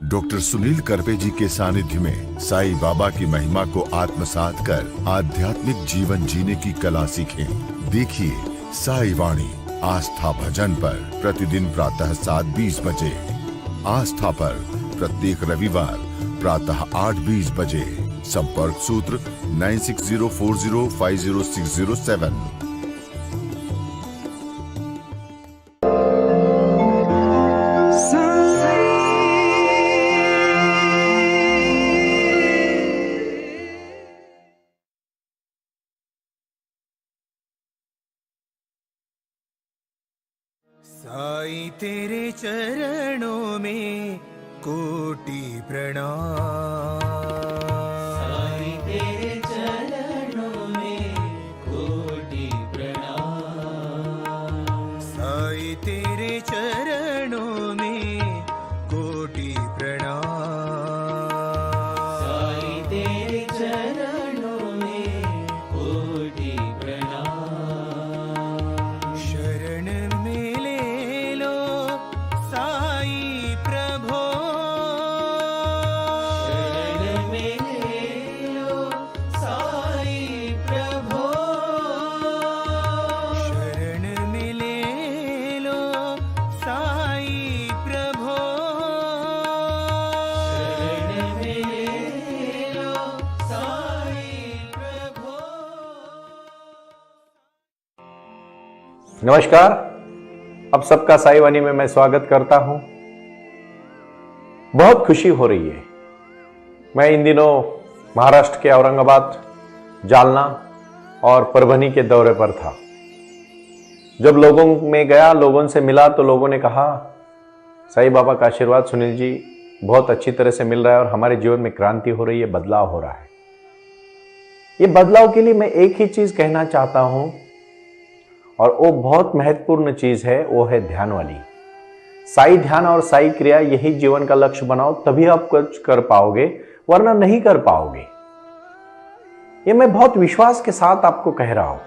Doctor Sunil Karpe जी के सानिध्य में साईं बाबा की महिमा को आत्मसात कर आध्यात्मिक जीवन जीने की कला सीखें। देखिए साई वाणी आस्था भजन पर प्रतिदिन प्रातः 7:20 बजे, आस्था पर प्रत्येक रविवार प्रातः 8:20 बजे। संपर्क सूत्र 9604050607। साईं तेरे चरणों में कोटि प्रणाम। साईं तेरे चरणों में कोटि प्रणाम। साईं तेरे चरणों में कोटि प्रणाम। साईं तेरे चरणों में कोटि प्रणाम। शरण में ले लो साईं प्रभो। शरण में ले लो साईं प्रभो। शरण में ले लो साईं प्रभो। शरण में ले लो साईं प्रभो। नमस्कार, अब सबका साई वाणी में मैं स्वागत करता हूं। बहुत खुशी हो रही है। मैं इन दिनों महाराष्ट्र के औरंगाबाद, जालना और परभनी के दौरे पर था। जब लोगों में गया, लोगों से मिला तो लोगों ने कहा, साईं बाबा का आशीर्वाद सुनील जी बहुत अच्छी तरह से मिल रहा है और हमारे जीवन में क्रांति हो रही है, बदलाव हो रहा है। ये बदलाव के लिए मैं एक ही चीज कहना चाहता हूं और वो बहुत महत्वपूर्ण चीज है, वो है ध्यान वाली। साई ध्यान और साई क्रिया यही जीवन का लक्ष्य बनाओ, तभी आप कुछ कर पाओगे, वरना नहीं कर पाओगे। ये मैं बहुत विश्वास के साथ आपको कह रहा हूं।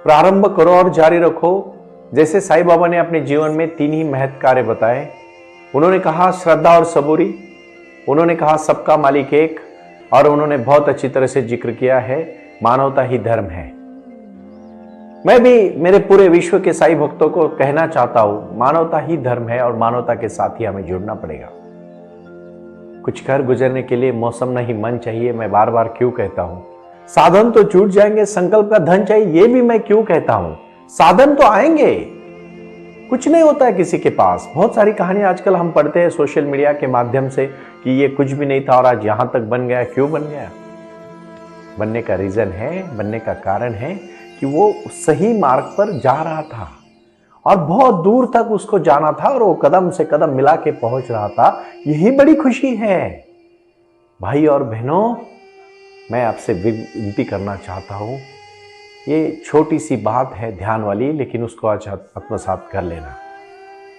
प्रारंभ करो और जारी रखो। जैसे साईं बाबा ने अपने जीवन में 3 ही महत्व कार्य बताए। उन्होंने कहा श्रद्धा और सबूरी, उन्होंने कहा सबका मालिक एक, और उन्होंने बहुत अच्छी तरह से जिक्र किया है मानवता ही धर्म है। मैं भी मेरे पूरे विश्व के साईं भक्तों को कहना चाहता हूं, मानवता ही धर्म है और मानवता के साथ ही हमें जुड़ना पड़ेगा। कुछ कर गुजरने के लिए मौसम नहीं मन चाहिए, मैं बार बार क्यों कहता हूं। साधन तो छूट जाएंगे, संकल्प का धन चाहिए, ये भी मैं क्यों कहता हूं। साधन तो आएंगे, कुछ नहीं होता है किसी के पास। बहुत सारी कहानी आजकल हम पढ़ते हैं सोशल मीडिया के माध्यम से कि ये कुछ भी नहीं था और आज यहां तक बन गया। क्यों बन गया? बनने का रीजन है, बनने का कारण है कि वो सही मार्ग पर जा रहा था और बहुत दूर तक उसको जाना था और वो कदम से कदम मिला के पहुंच रहा था। यही बड़ी खुशी है। भाई और बहनों, मैं आपसे विनती करना चाहता हूं, ये छोटी सी बात है ध्यान वाली, लेकिन उसको आज आत्मसात कर लेना।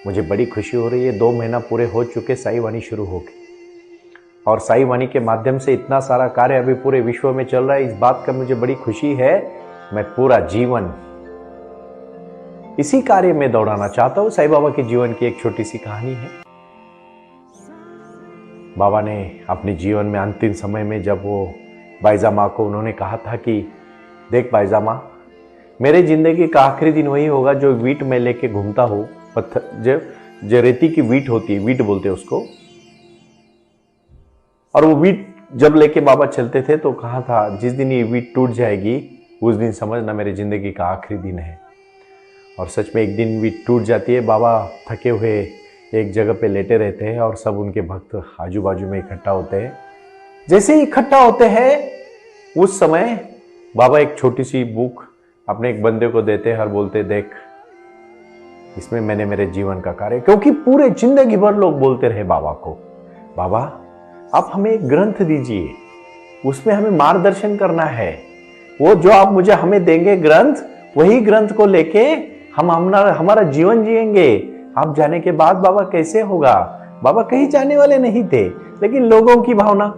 मुझे बड़ी खुशी हो रही है। 2 महीना पूरे हो चुके, साई वाणी शुरू हो गई और साई वाणी के माध्यम से इतना सारा कार्य अभी पूरे विश्व में चल रहा है। इस बात का मुझे बड़ी खुशी है। मैं पूरा जीवन इसी कार्य में दौड़ाना चाहता हूं। साईं बाबा के जीवन की एक छोटी सी कहानी है। बाबा ने अपने जीवन में अंतिम समय में जब वो बाईजामा को उन्होंने कहा था कि देख बाईजामा, मेरे जिंदगी का आखिरी दिन वही होगा जो वीट में लेके घूमता हूं। पत्थर जो रेती की वीट होती है, वीट बोलते हैं उसको, और वो वीट जब लेके बाबा चलते थे तो कहा था जिस दिन ये वीट टूट जाएगी उस दिन समझना मेरे जिंदगी का आखिरी दिन है। और सच में एक दिन वीट टूट जाती है। बाबा थके हुए एक जगह पे लेटे रहते हैं और सब उनके भक्त आजू बाजू में इकट्ठा होते हैं। जैसे ही इकट्ठा होते हैं उस समय बाबा एक छोटी सी बुक अपने एक बंदे को देते हैं और बोलते, देख इसमें मैंने मेरे जीवन का कार्य, क्योंकि पूरे जिंदगी भर लोग बोलते रहे बाबा को, बाबा आप हमें एक ग्रंथ दीजिए, उसमें हमें मार्गदर्शन करना है। वो जो आप मुझे हमें देंगे ग्रंथ, वही ग्रंथ को लेके हम हमारा जीवन जिएंगे। आप जाने के बाद बाबा कैसे होगा? बाबा कहीं जाने वाले नहीं थे, लेकिन लोगों की भावना,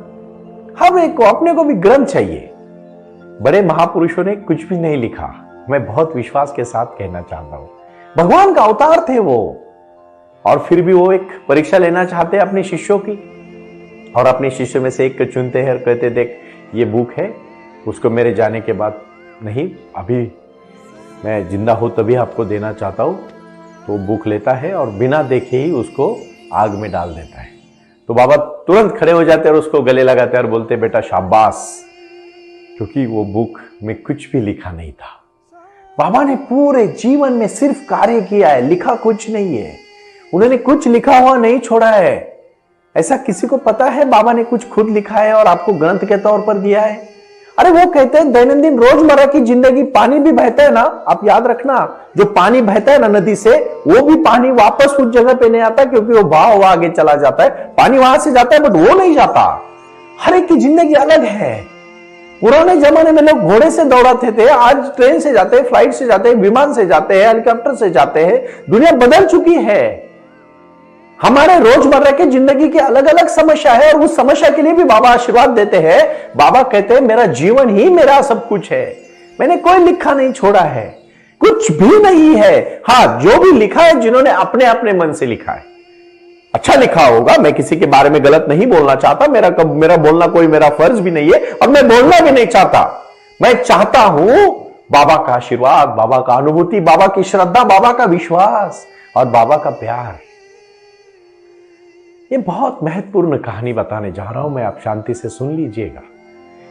हर एक को अपने को भी ग्रंथ चाहिए। बड़े महापुरुषों ने कुछ भी नहीं लिखा। मैं बहुत विश्वास के साथ कहना चाहता हूं, भगवान का अवतार थे वो, और फिर भी वो एक परीक्षा लेना चाहते हैं अपने शिष्यों की। और अपने शिष्य में से एक को चुनते हैं और कहते, देख ये बुक है, उसको मेरे जाने के बाद नहीं, अभी मैं जिंदा हो तभी आपको देना चाहता हूँ। तो बुक लेता है और बिना देखे ही उसको आग में डाल देता है। तो बाबा तुरंत खड़े हो जाते हैं और उसको गले लगाते हैं और बोलते, बेटा शाबाश, क्योंकि वो बुक में कुछ भी लिखा नहीं था। बाबा ने पूरे जीवन में सिर्फ कार्य किया है, लिखा कुछ नहीं है। उन्होंने कुछ लिखा हुआ नहीं छोड़ा है। ऐसा किसी को पता है बाबा ने कुछ खुद लिखा है और आपको ग्रंथ के तौर पर दिया है? अरे वो कहते हैं दैनंदिन रोजमर्रा की जिंदगी, पानी भी बहता है ना, आप याद रखना, जो पानी बहता है ना नदी से, वो भी पानी वापस उस जगह पे नहीं आता, क्योंकि वो बहाव आगे चला जाता है। पानी वहां से जाता है बट वो नहीं जाता। हर एक की जिंदगी अलग है। पुराने जमाने में लोग घोड़े से दौड़ाते थे, आज ट्रेन से जाते हैं, फ्लाइट से जाते हैं, विमान से जाते हैं, हेलीकॉप्टर से जाते हैं। दुनिया बदल चुकी है। हमारे रोजमर्रा की जिंदगी की अलग अलग समस्या है और उस समस्या के लिए भी बाबा आशीर्वाद देते हैं। बाबा कहते हैं मेरा जीवन ही मेरा सब कुछ है, मैंने कोई लिखा नहीं छोड़ा है, कुछ भी नहीं है। हाँ, जो भी लिखा है जिन्होंने अपने अपने मन से लिखा है, अच्छा लिखा होगा। मैं किसी के बारे में गलत नहीं बोलना चाहता, मेरा बोलना कोई मेरा फर्ज भी नहीं है और मैं बोलना भी नहीं चाहता। मैं चाहता हूं बाबा का आशीर्वाद, बाबा का अनुभूति, बाबा की श्रद्धा, बाबा का विश्वास और बाबा का प्यार। ये बहुत महत्वपूर्ण कहानी बताने जा रहा हूं मैं, आप शांति से सुन लीजिएगा।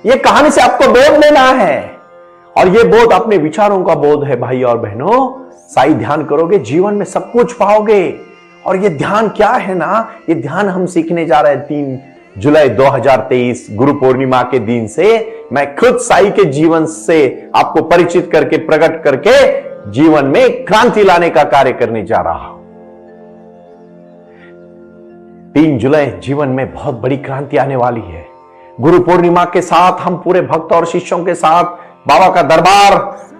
ये कहानी से आपको बोध लेना है और ये बोध अपने विचारों का बोध है भाई और बहनों। साई ध्यान करोगे जीवन में सब कुछ पाओगे। और ये ध्यान क्या है ना, ये ध्यान हम सीखने जा रहे हैं 3 जुलाई 2023 गुरु पूर्णिमा के दिन से। मैं खुद साई के जीवन से आपको परिचित करके, प्रकट करके जीवन में क्रांति लाने का कार्य करने जा रहा हूं। 3 जुलाई जीवन में बहुत बड़ी क्रांति आने वाली है। गुरु पूर्णिमा के साथ हम पूरे भक्त और शिष्यों के साथ बाबा का दरबार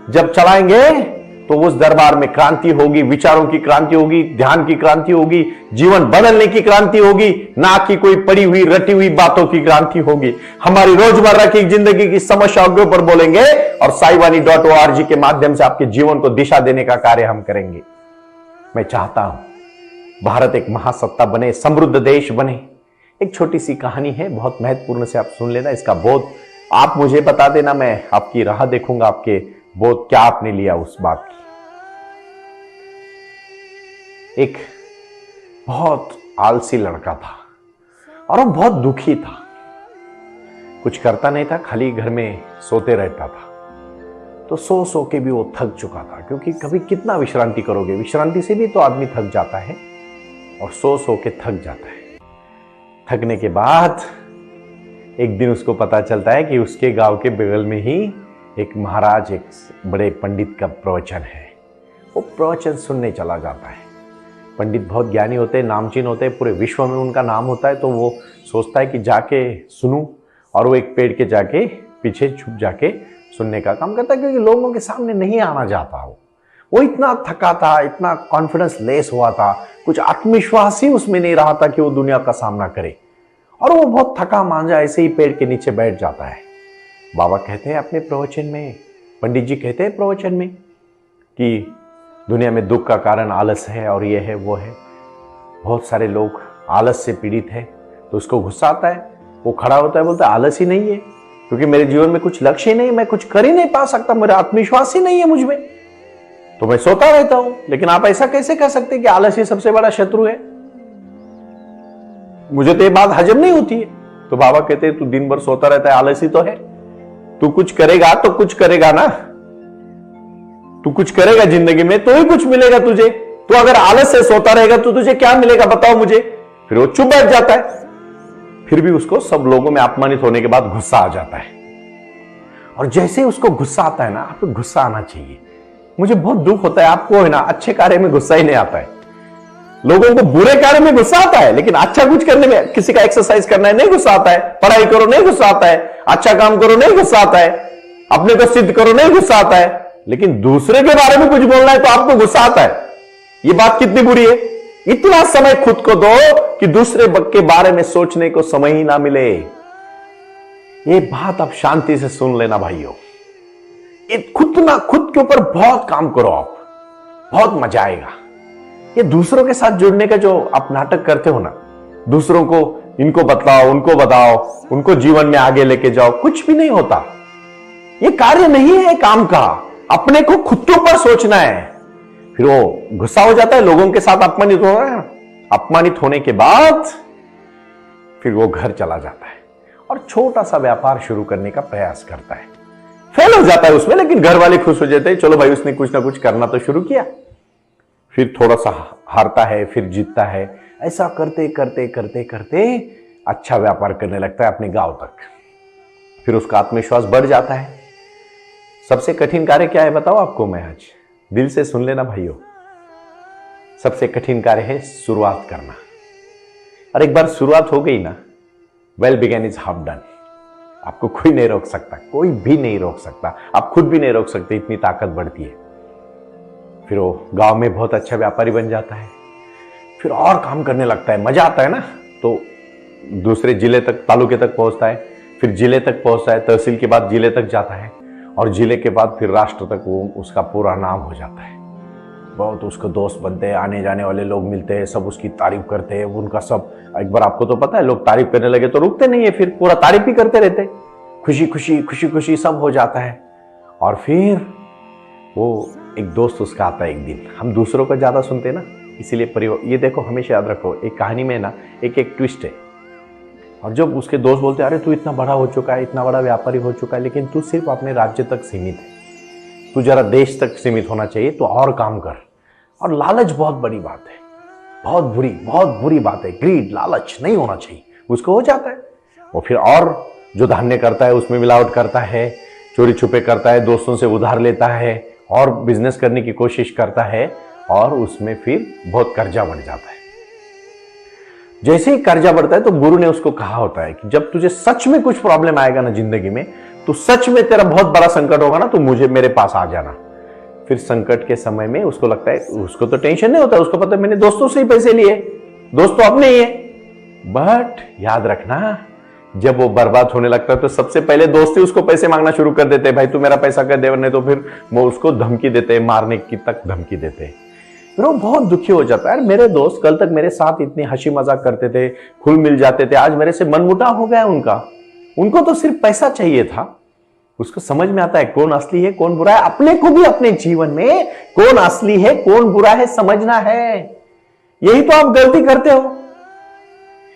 जब चलाएंगे तो उस दरबार में क्रांति होगी, विचारों की क्रांति होगी, ध्यान की क्रांति होगी, जीवन बदलने की क्रांति होगी, ना कि कोई पड़ी हुई रटी हुई बातों की क्रांति होगी। हमारी रोजमर्रा की जिंदगी की समस्याओं के ऊपर बोलेंगे और साईवाणी.org के माध्यम से आपके जीवन को दिशा देने का कार्य हम करेंगे। मैं चाहता हूं भारत एक महासत्ता बने, समृद्ध देश बने। एक छोटी सी कहानी है, बहुत महत्वपूर्ण से आप सुन लेना। इसका बोध आप मुझे बता देना, मैं आपकी राह देखूंगा, आपके बोध क्या आपने लिया उस बात की। एक बहुत आलसी लड़का था और वो बहुत दुखी था। कुछ करता नहीं था, खाली घर में सोते रहता था। तो सो के भी वो थक चुका था, क्योंकि कभी कितना विश्रांति करोगे, विश्रांति से भी तो आदमी थक जाता है और सो के थक जाता है। थकने के बाद एक दिन उसको पता चलता है कि उसके गांव के बगल में ही एक महाराज, एक बड़े पंडित का प्रवचन है। वो प्रवचन सुनने चला जाता है। पंडित बहुत ज्ञानी होते हैं, नामचीन होते हैं, पूरे विश्व में उनका नाम होता है। तो वो सोचता है कि जाके सुनूं, और वो एक पेड़ के जाके पीछे छुप जाके सुनने का काम करता है, क्योंकि लोगों के सामने नहीं आना चाहता। वो इतना थका था, इतना कॉन्फिडेंस लेस हुआ था, कुछ आत्मविश्वास ही उसमें नहीं रहा था कि वो दुनिया का सामना करे। और वो बहुत थका मांझा ऐसे ही पेड़ के नीचे बैठ जाता है। बाबा कहते हैं अपने प्रवचन में, पंडित जी कहते हैं प्रवचन में कि दुनिया में दुख का कारण आलस है और ये है वो है। बहुत सारे लोग आलस से पीड़ित है। तो उसको गुस्सा आता है, वो खड़ा होता है, बोलता है आलस ही नहीं है, क्योंकि मेरे जीवन में कुछ लक्ष्य ही नहीं, मैं कुछ कर ही नहीं पा सकता, मेरा आत्मविश्वास ही नहीं है मुझ में, तो मैं सोता रहता हूं। लेकिन आप ऐसा कैसे कह सकते कि आलस ही सबसे बड़ा शत्रु है? मुझे तो ये बात हजम नहीं होती है। तो बाबा कहते हैं तू दिन भर सोता रहता है, आलसी तो है। तू कुछ करेगा तो कुछ करेगा ना, तू कुछ करेगा जिंदगी में तो ही कुछ मिलेगा तुझे। तो अगर आलस से सोता रहेगा तो तुझे क्या मिलेगा बताओ मुझे? फिर वो चुप बैठ जाता है। फिर भी उसको सब लोगों में अपमानित होने के बाद गुस्सा आ जाता है। और जैसे उसको गुस्सा आता है ना, आपको गुस्सा आना चाहिए। मुझे बहुत दुख होता है, आपको है ना अच्छे कार्य में गुस्सा ही नहीं आता है। लोगों को बुरे कार्य में गुस्सा आता है, लेकिन अच्छा कुछ करने में, किसी का एक्सरसाइज करना है नहीं गुस्सा आता है, पढ़ाई करो नहीं गुस्सा आता है, अच्छा काम करो नहीं गुस्सा आता है, अपने को सिद्ध करो नहीं गुस्सा आता है। लेकिन दूसरे के बारे में कुछ बोलना है तो आपको गुस्सा आता है। ये बात कितनी बुरी है। इतना समय खुद को दो कि दूसरे के बारे में सोचने को समय ही ना मिले। ये बात आप शांति से सुन लेना भाइयों। खुद के ऊपर बहुत काम करो आप, बहुत मजा आएगा। ये दूसरों के साथ जुड़ने का जो आप नाटक करते हो ना, दूसरों को इनको बतलाओ, उनको बताओ, उनको जीवन में आगे लेके जाओ, कुछ भी नहीं होता। ये कार्य नहीं है काम का, अपने को खुद के ऊपर सोचना है। फिर वो गुस्सा हो जाता है, लोगों के साथ अपमानित हो रहा है, अपमानित होने के बाद फिर वो घर चला जाता है और छोटा सा व्यापार शुरू करने का प्रयास करता है, फेल हो जाता है उसमें, लेकिन घर वाले खुश हो जाते हैं, चलो भाई उसने कुछ ना कुछ करना तो शुरू किया। फिर थोड़ा सा हारता है, फिर जीतता है, ऐसा करते करते करते करते अच्छा व्यापार करने लगता है अपने गांव तक। फिर उसका आत्मविश्वास बढ़ जाता है। सबसे कठिन कार्य क्या है बताओ आपको मैं आज, दिल से सुन लेना भाइयों। सबसे कठिन कार्य है शुरुआत करना। और एक बार शुरुआत हो गई ना, well begun is half done. आपको कोई नहीं रोक सकता, कोई भी नहीं रोक सकता, आप खुद भी नहीं रोक सकते, इतनी ताकत बढ़ती है। फिर वो गांव में बहुत अच्छा व्यापारी बन जाता है, फिर और काम करने लगता है, मजा आता है ना। तो दूसरे जिले तक, तालुके तक पहुंचता है, फिर जिले तक पहुंचता है, तहसील के बाद जिले तक जाता है, और जिले के बाद फिर राष्ट्र तक वो उसका पूरा नाम हो जाता है। बहुत उसको दोस्त बनते हैं, आने जाने वाले लोग मिलते हैं, सब उसकी तारीफ करते हैं, उनका सब। एक बार आपको तो पता है, लोग तारीफ करने लगे तो रुकते नहीं है, फिर पूरा तारीफ ही करते रहते, खुशी खुशी खुशी खुशी सब हो जाता है। और फिर वो एक दोस्त उसका आता है एक दिन। हम दूसरों का ज्यादा सुनते हैं ना, इसीलिए परिवार, ये देखो हमेशा याद रखो, एक कहानी में ना एक ट्विस्ट है। और जब उसके दोस्त बोलते हैं, अरे तू इतना बड़ा हो चुका है, इतना बड़ा व्यापारी हो चुका है, लेकिन तू सिर्फ अपने राज्य तक सीमित है, तू जरा देश तक सीमित होना चाहिए, तो और काम कर। और लालच बहुत बड़ी बात है, बहुत बुरी बात है। ग्रीड, लालच नहीं होना चाहिए, उसको हो जाता है। वो फिर और जो धान्य करता है उसमें मिलावट करता है, चोरी छुपे करता है, दोस्तों से उधार लेता है, और बिजनेस करने की कोशिश करता है, और उसमें फिर बहुत कर्जा बढ़ जाता है। जैसे ही कर्जा बढ़ता है तो गुरु ने उसको कहा होता है कि जब तुझे सच में कुछ प्रॉब्लम आएगा ना जिंदगी में, तो सच में तेरा बहुत बड़ा संकट होगा ना, तो मेरे पास आ जाना। फिर संकट के समय में उसको लगता है, उसको तो टेंशन नहीं होता, उसको पता है मैंने दोस्तों से ही पैसे लिए, दोस्त तो अपने ही है। बट याद रखना, जब वो बर्बाद होने लगता है तो सबसे पहले दोस्त ही उसको पैसे मांगना शुरू कर देते हैं, भाई तू मेरा पैसा कर दे, वरना तो फिर वो उसको धमकी देते हैं, मारने की तक धमकी देते हैं। फिर वो बहुत दुखी हो जाता है, मेरे दोस्त कल तक मेरे साथ इतनी हंसी मजाक करते थे, खुल मिल जाते थे, आज मेरे से मनमुटाव हो गया उनका। उनको तो सिर्फ पैसा चाहिए था। उसको समझ में आता है कौन असली है कौन बुरा है। अपने को भी अपने जीवन में कौन असली है कौन बुरा है समझना है। यही तो आप गलती करते हो,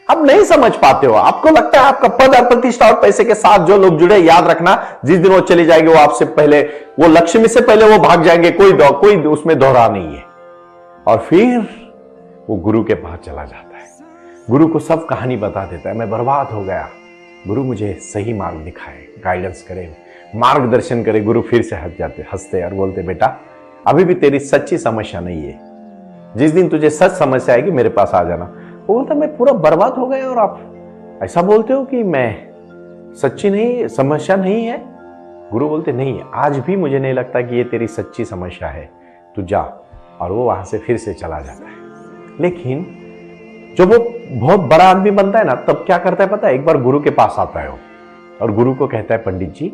आप नहीं समझ पाते हो। आपको लगता है आपका पद और प्रतिष्ठा और पैसे के साथ जो लोग जुड़े, याद रखना जिस दिन वो चले जाएंगे, वो आपसे पहले, वो लक्ष्य में से पहले वो भाग जाएंगे, कोई उसमें दोहरा नहीं है। और फिर वो गुरु के पास चला जाता है, गुरु को सब कहानी बता देता है, मैं बर्बाद हो गया, गुरु मुझे सही मार्ग दिखाए, गाइडेंस करे, मार्गदर्शन करे। गुरु फिर से हंसते और बोलते, बेटा अभी भी तेरी सच्ची समस्या नहीं है, जिस दिन तुझे सच समस्या आएगी मेरे पास आ जाना। वो बोलता, मैं पूरा बर्बाद हो गया और आप ऐसा बोलते हो कि मैं सच्ची नहीं, समस्या नहीं है। गुरु बोलते, नहीं, आज भी मुझे नहीं लगता कि ये तेरी सच्ची समस्या है, तू जा। और वो वहां से फिर से चला जाता है। लेकिन जब वो बहुत बड़ा आदमी बनता है ना, तब क्या करता है पता है, एक बार गुरु के पास आता है वो, और गुरु को कहता है, पंडित जी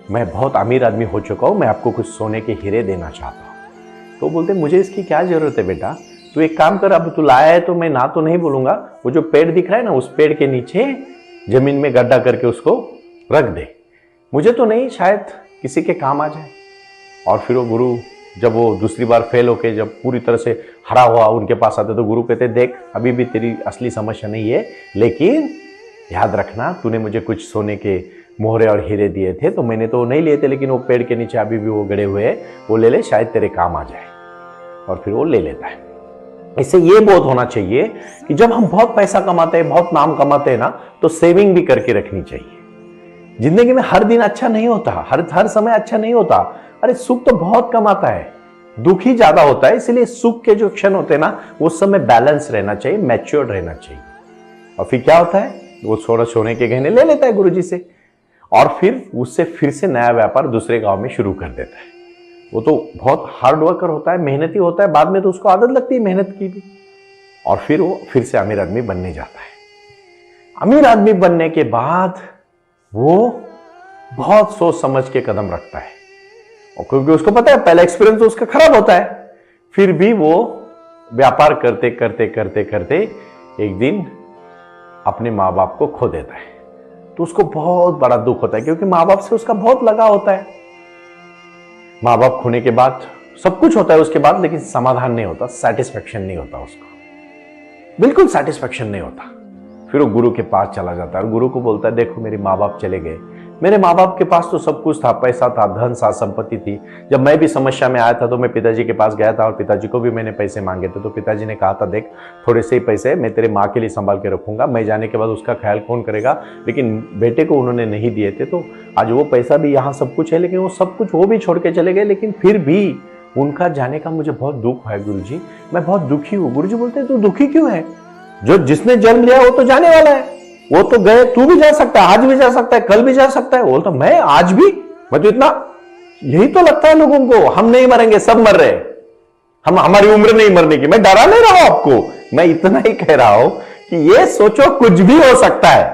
मैं बहुत अमीर आदमी हो चुका हूं, मैं आपको कुछ सोने के हीरे देना चाहता हूं। तो बोलते, मुझे इसकी क्या जरूरत है बेटा, तू एक काम कर, अब तू लाया है तो मैं ना तो नहीं बोलूंगा, वो जो पेड़ दिख रहा है ना, उस पेड़ के नीचे जमीन में गड्ढा करके उसको रख दे, मुझे तो नहीं, शायद किसी के काम आ जाए। और फिर वो गुरु, जब वो दूसरी बार फेल होके जब पूरी तरह से हरा हुआ उनके पास आते, तो गुरु कहते, देख अभी भी तेरी असली समस्या नहीं है, लेकिन याद रखना तूने मुझे कुछ सोने के मोहरे और हीरे दिए थे, तो मैंने तो नहीं लिए थे, लेकिन वो पेड़ के नीचे अभी भी वो गड़े हुए हैं, वो ले ले, शायद तेरे काम आ जाए। और फिर वो ले लेता है। इससे ये बोध होना चाहिए कि जब हम बहुत पैसा कमाते हैं, बहुत नाम कमाते हैं ना, तो सेविंग भी करके रखनी चाहिए। जिंदगी में हर दिन अच्छा नहीं होता, हर समय अच्छा नहीं होता। अरे सुख तो बहुत कम आता है, दुख ही ज्यादा होता है। इसलिए सुख के जो क्षण होते हैं ना, उस समय बैलेंस रहना चाहिए, मैच्योर रहना चाहिए। और फिर क्या होता है, वो थोड़ा सोने के गहने ले लेता है गुरुजी से, और फिर उससे फिर से नया व्यापार दूसरे गांव में शुरू कर देता है। वो तो बहुत हार्ड वर्कर होता है, मेहनती होता है, बाद में तो उसको आदत लगती है मेहनत की भी। और फिर वो फिर से अमीर आदमी बनने जाता है। अमीर आदमी बनने के बाद वो बहुत सोच समझ के कदम रखता है, और क्योंकि उसको पता है पहला एक्सपीरियंस तो उसका खराब होता है। फिर भी वो व्यापार करते करते करते करते एक दिन अपने माँ बाप को खो देता है तो उसको बहुत बड़ा दुख होता है, क्योंकि माँ बाप से उसका बहुत लगाव होता है। माँ बाप खोने के बाद सब कुछ होता है उसके बाद, लेकिन समाधान नहीं होता, सेटिस्फेक्शन नहीं होता, उसको बिल्कुल सेटिस्फेक्शन नहीं होता। फिर वो गुरु के पास चला जाता है और गुरु को बोलता है, देखो मेरे माँ बाप चले गए, मेरे माँ बाप के पास तो सब कुछ था, पैसा था, धन था, संपत्ति थी। जब मैं भी समस्या में आया था तो मैं पिताजी के पास गया था और पिताजी को भी मैंने पैसे मांगे थे, तो पिताजी ने कहा था, देख थोड़े से ही पैसे मैं तेरे माँ के लिए संभाल के रखूंगा, मैं जाने के बाद उसका ख्याल कौन करेगा। लेकिन बेटे को उन्होंने नहीं दिए थे, तो आज वो पैसा भी यहाँ सब कुछ है, लेकिन वो सब कुछ वो भी छोड़ के चले गए। लेकिन फिर भी उनका जाने का मुझे बहुत दुख है गुरुजी, मैं बहुत दुखी हूँ। गुरुजी बोलते हैं, तू दुखी क्यों है? जो जिसने जन्म लिया वो तो जाने वाला है, वो तो गए, तू भी जा सकता है, आज भी जा सकता है, कल भी जा सकता है। बोलता मैं आज भी, मैं तो इतना, यही तो लगता है लोगों को, हम नहीं मरेंगे, सब मर रहे, हमारी उम्र नहीं मरने की। मैं डरा नहीं रहा हूं आपको, मैं इतना ही कह रहा हूं कि ये सोचो कुछ भी हो सकता है।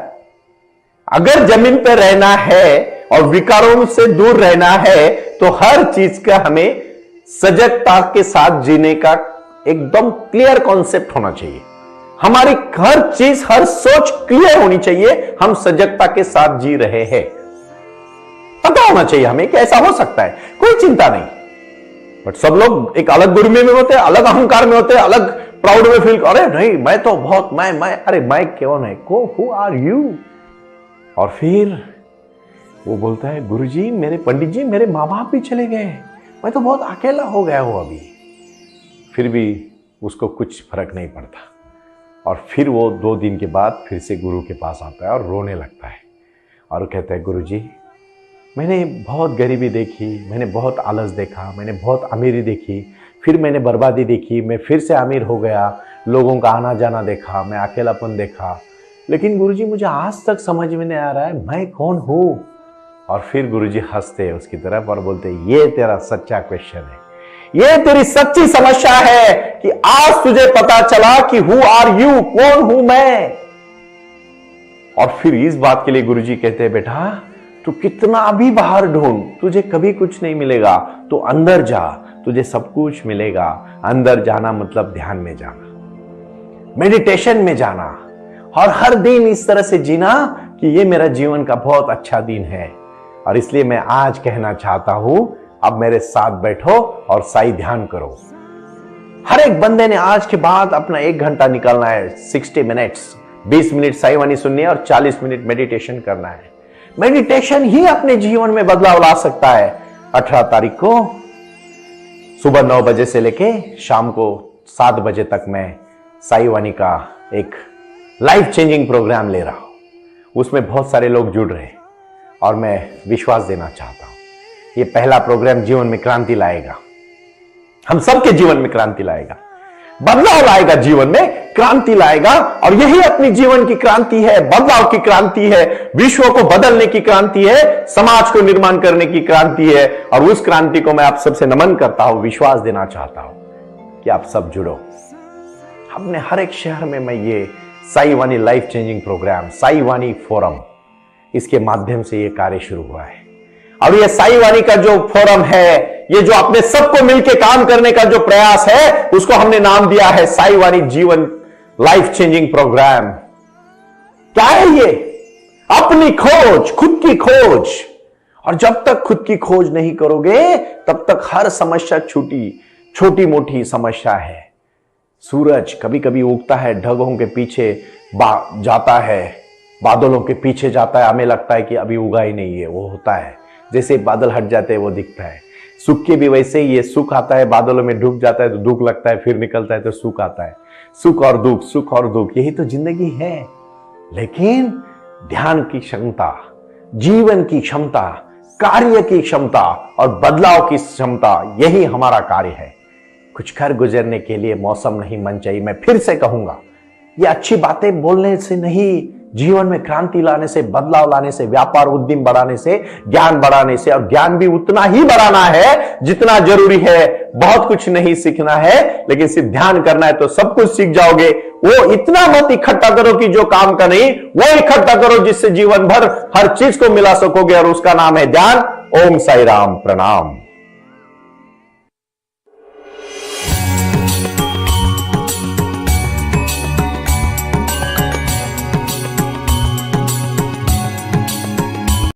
अगर जमीन पर रहना है और विकारों से दूर रहना है तो हर चीज का हमें सजगता के साथ जीने का एकदम क्लियर कॉन्सेप्ट होना चाहिए। हमारी हर चीज, हर सोच क्लियर होनी चाहिए, हम सजगता के साथ जी रहे हैं, पता होना चाहिए हमें कि ऐसा हो सकता है, कोई चिंता नहीं। बट सब लोग एक अलग गुरमे में होते हैं, अलग अहंकार में होते हैं, अलग प्राउड में फील, अरे नहीं मैं तो बहुत, मैं अरे मैं कौन है, हु आर यू। और फिर वो बोलता है, गुरुजी मेरे, पंडित जी मेरे माँ बाप भी चले गए, मैं तो बहुत अकेला हो गया हूं अभी। फिर भी उसको कुछ फर्क नहीं पड़ता और फिर वो 2 दिन के बाद फिर से गुरु के पास आता है और रोने लगता है और कहता है, गुरुजी मैंने बहुत गरीबी देखी, मैंने बहुत आलस देखा, मैंने बहुत अमीरी देखी, फिर मैंने बर्बादी देखी, मैं फिर से अमीर हो गया, लोगों का आना जाना देखा, मैं अकेलापन देखा, लेकिन गुरुजी मुझे आज तक समझ में नहीं आ रहा है मैं कौन हूं। और फिर गुरुजी हंसते हैं उसकी तरफ और बोलते, ये तेरा सच्चा क्वेश्चन है, ये तेरी सच्ची समस्या है कि आज तुझे पता चला कि हु आर यू, कौन हूं मैं। और फिर इस बात के लिए गुरुजी कहते हैं, बेटा तू कितना भी बाहर ढूंढ, तुझे कभी कुछ नहीं मिलेगा, तो अंदर जा, तुझे सब कुछ मिलेगा। अंदर जाना मतलब ध्यान में जाना, मेडिटेशन में जाना, और हर दिन इस तरह से जीना कि ये मेरा जीवन का बहुत अच्छा दिन है। और इसलिए मैं आज कहना चाहता हूं, अब मेरे साथ बैठो और साई ध्यान करो। हर एक बंदे ने आज के बाद अपना 1 घंटा निकालना है, 60 मिनट्स, 20 मिनट साई वाणी सुननी है और 40 मिनट मेडिटेशन करना है। मेडिटेशन ही अपने जीवन में बदलाव ला सकता है। 18 तारीख को सुबह 9 बजे से लेके शाम को 7 बजे तक मैं साई वाणी का एक लाइफ चेंजिंग प्रोग्राम ले रहा हूं। उसमें बहुत सारे लोग जुड़ रहे हैं और मैं विश्वास देना चाहता हूं, ये पहला प्रोग्राम जीवन में क्रांति लाएगा, हम सबके जीवन में क्रांति लाएगा, बदलाव लाएगा, जीवन में क्रांति लाएगा। और यही अपनी जीवन की क्रांति है, बदलाव की क्रांति है, विश्व को बदलने की क्रांति है, समाज को निर्माण करने की क्रांति है। और उस क्रांति को मैं आप सबसे नमन करता हूं, विश्वास देना चाहता हूं कि आप सब जुड़ो। हमने हर एक शहर में मैं ये साई वाणी लाइफ चेंजिंग प्रोग्राम, साई वाणी फोरम, इसके माध्यम से ये कार्य शुरू हुआ है। और ये साई वाणी का जो फोरम है, ये जो अपने सबको मिलकर काम करने का जो प्रयास है, उसको हमने नाम दिया है साई वाणी जीवन लाइफ चेंजिंग प्रोग्राम। क्या है ये? अपनी खोज, खुद की खोज। और जब तक खुद की खोज नहीं करोगे तब तक हर समस्या छोटी मोटी समस्या है। सूरज कभी कभी उगता है, ढगों के पीछे जाता है, बादलों के पीछे जाता है, हमें लगता है कि अभी उगा ही नहीं है, वो होता है, जैसे बादल हट जाते हैं वो दिखता है। सुख के भी वैसे ही, ये सुख आता है, बादलों में डूब जाता है तो दुख लगता है, फिर निकलता है तो सुख आता है। सुख और दुख, सुख और दुख, यही तो जिंदगी है। लेकिन ध्यान की क्षमता, जीवन की क्षमता, कार्य की क्षमता और बदलाव की क्षमता, यही हमारा कार्य है। कुछ कर गुजरने के लिए मौसम नहीं, मन चाहिए। मैं फिर से कहूंगा, ये अच्छी बातें बोलने से नहीं, जीवन में क्रांति लाने से, बदलाव लाने से, व्यापार उद्यम बढ़ाने से, ज्ञान बढ़ाने से, और ज्ञान भी उतना ही बढ़ाना है जितना जरूरी है। बहुत कुछ नहीं सीखना है, लेकिन सिर्फ ध्यान करना है तो सब कुछ सीख जाओगे। वो इतना मत इकट्ठा करो कि जो काम का नहीं, वो इकट्ठा करो जिससे जीवन भर हर चीज को मिला सकोगे, और उसका नाम है ध्यान। ओम साई राम, प्रणाम।